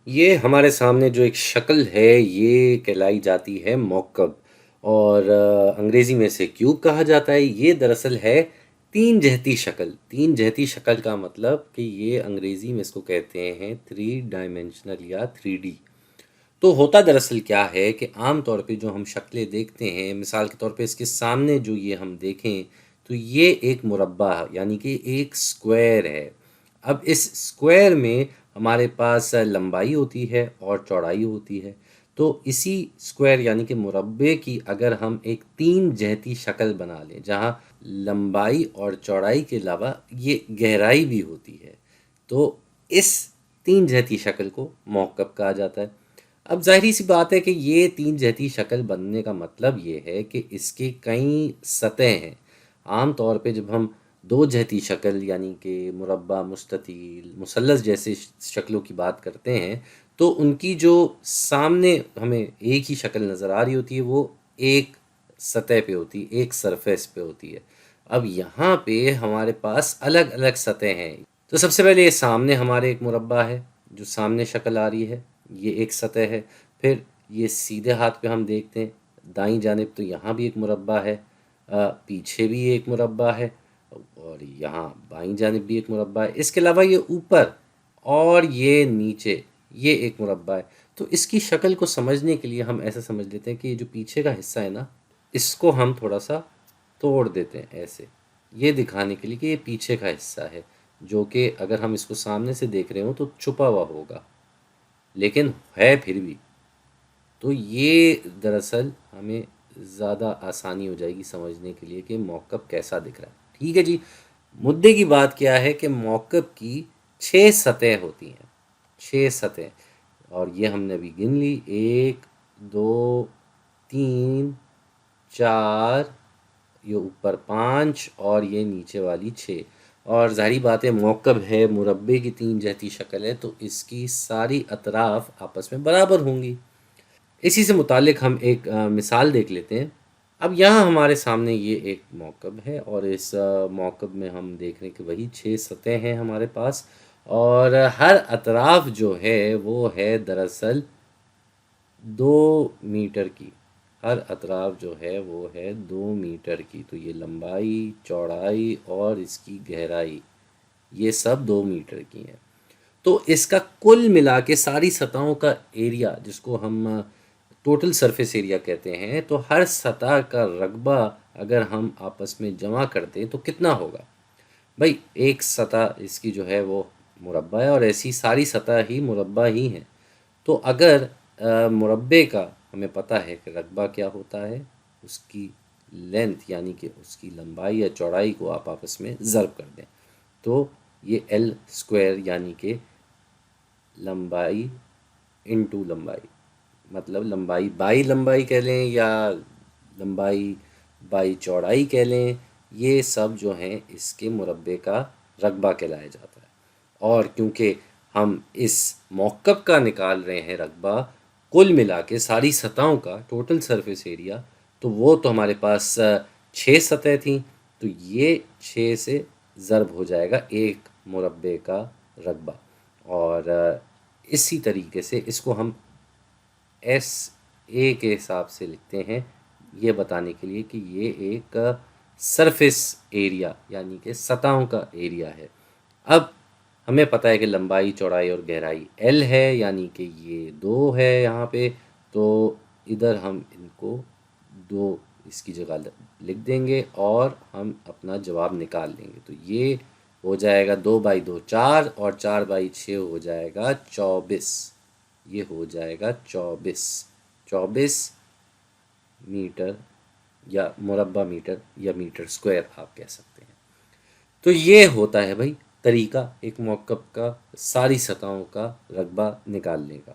یہ ہمارے سامنے جو ایک شکل ہے یہ کہلائی جاتی ہے موکب، اور انگریزی میں سے کیوب کہا جاتا ہے۔ یہ دراصل ہے تین جہتی شکل۔ تین جہتی شکل کا مطلب کہ یہ انگریزی میں اس کو کہتے ہیں 3 ڈائمینشنل یا 3D۔ تو ہوتا دراصل کیا ہے کہ عام طور پہ جو ہم شکلیں دیکھتے ہیں، مثال کے طور پہ اس کے سامنے جو یہ ہم دیکھیں تو یہ ایک مربع یعنی کہ ایک سکوائر ہے۔ اب اس سکوائر میں ہمارے پاس لمبائی ہوتی ہے اور چوڑائی ہوتی ہے، تو اسی سکوائر یعنی کہ مربع کی اگر ہم ایک تین جہتی شکل بنا لیں جہاں لمبائی اور چوڑائی کے علاوہ یہ گہرائی بھی ہوتی ہے، تو اس تین جہتی شکل کو موکب کہا جاتا ہے۔ اب ظاہری سی بات ہے کہ یہ تین جہتی شکل بننے کا مطلب یہ ہے کہ اس کے کئی سطح ہیں۔ عام طور پہ جب ہم دو جہتی شکل یعنی کہ مربع، مستطیل، مثلث جیسے شکلوں کی بات کرتے ہیں تو ان کی جو سامنے ہمیں ایک ہی شکل نظر آ رہی ہوتی ہے وہ ایک سطح پہ ہوتی ہے، ایک سرفیس پہ ہوتی ہے۔ اب یہاں پہ ہمارے پاس الگ الگ سطح ہیں۔ تو سب سے پہلے یہ سامنے ہمارے ایک مربع ہے جو سامنے شکل آ رہی ہے، یہ ایک سطح ہے۔ پھر یہ سیدھے ہاتھ پہ ہم دیکھتے ہیں دائیں جانب تو یہاں بھی ایک مربع ہے، پیچھے بھی ایک مربع ہے، اور یہاں بائیں جانب بھی ایک مربع ہے۔ اس کے علاوہ یہ اوپر اور یہ نیچے یہ ایک مربع ہے۔ تو اس کی شکل کو سمجھنے کے لیے ہم ایسا سمجھ لیتے ہیں کہ یہ جو پیچھے کا حصہ ہے نا، اس کو ہم تھوڑا سا توڑ دیتے ہیں ایسے، یہ دکھانے کے لیے کہ یہ پیچھے کا حصہ ہے، جو کہ اگر ہم اس کو سامنے سے دیکھ رہے ہوں تو چھپا ہوا ہوگا، لیکن ہے پھر بھی۔ تو یہ دراصل ہمیں زیادہ آسانی ہو جائے گی سمجھنے کے لیے کہ موکب کیسا دکھ رہا ہے۔ ٹھیک ہے جی، مدعے کی بات کیا ہے کہ موکب کی 6 سطح ہوتی ہیں، 6 سطح، اور یہ ہم نے ابھی گن لی، 1 2 3 4، یہ اوپر 5 اور یہ نیچے والی 6۔ اور ظاہری بات ہے موکب ہے، مربع کی تین جہتی شکل ہے، تو اس کی ساری اطراف آپس میں برابر ہوں گی۔ اسی سے متعلق ہم ایک مثال دیکھ لیتے ہیں۔ اب یہاں ہمارے سامنے یہ ایک موکب ہے، اور اس موکب میں ہم دیکھ رہے ہیں کہ وہی 6 سطح ہیں ہمارے پاس، اور ہر اطراف جو ہے وہ ہے دراصل 2 میٹر کی۔ ہر اطراف جو ہے وہ ہے 2 میٹر کی، تو یہ لمبائی، چوڑائی اور اس کی گہرائی یہ سب 2 میٹر کی ہیں۔ تو اس کا کل ملا کے ساری سطحوں کا ایریا جس کو ہم ٹوٹل سرفیس ایریا کہتے ہیں، تو ہر سطح کا رقبہ اگر ہم آپس میں جمع کرتے ہیں تو کتنا ہوگا؟ بھائی ایک سطح اس کی جو ہے وہ مربع ہے، اور ایسی ساری سطح ہی مربع ہی ہیں۔ تو اگر مربع کا ہمیں پتہ ہے کہ رقبہ کیا ہوتا ہے، اس کی لینتھ یعنی کہ اس کی لمبائی یا چوڑائی کو آپ آپس میں ضرب کر دیں، تو یہ ایل اسکوائر یعنی کہ لمبائی انٹو لمبائی، مطلب لمبائی بائی لمبائی کہہ لیں یا لمبائی بائی چوڑائی کہہ لیں، یہ سب جو ہیں اس کے مربع کا رقبہ کہلایا جاتا ہے۔ اور کیونکہ ہم اس موکب کا نکال رہے ہیں رقبہ کل ملا کے ساری سطحوں کا ٹوٹل سرفیس ایریا، تو وہ تو ہمارے پاس 6 سطح تھیں، تو یہ 6 سے ضرب ہو جائے گا ایک مربع کا رقبہ۔ اور اسی طریقے سے اس کو ہم ایس اے کے حساب سے لکھتے ہیں، یہ بتانے کے لیے کہ یہ ایک سرفیس ایریا یعنی کہ سطحوں کا ایریا ہے۔ اب ہمیں پتہ ہے کہ لمبائی، چوڑائی اور گہرائی ایل ہے، یعنی کہ یہ 2 ہے یہاں پہ، تو ادھر ہم ان کو 2 اس کی جگہ لکھ دیں گے اور ہم اپنا جواب نکال لیں گے۔ تو یہ ہو جائے گا 2 بائی 2 4، اور 4 بائی 6 ہو جائے گا 24۔ یہ ہو جائے گا 24 میٹر یا مربع میٹر یا میٹر سکوائر آپ کہہ سکتے ہیں۔ تو یہ ہوتا ہے بھائی طریقہ ایک موکب کا ساری سطحوں کا رقبہ نکالنے کا۔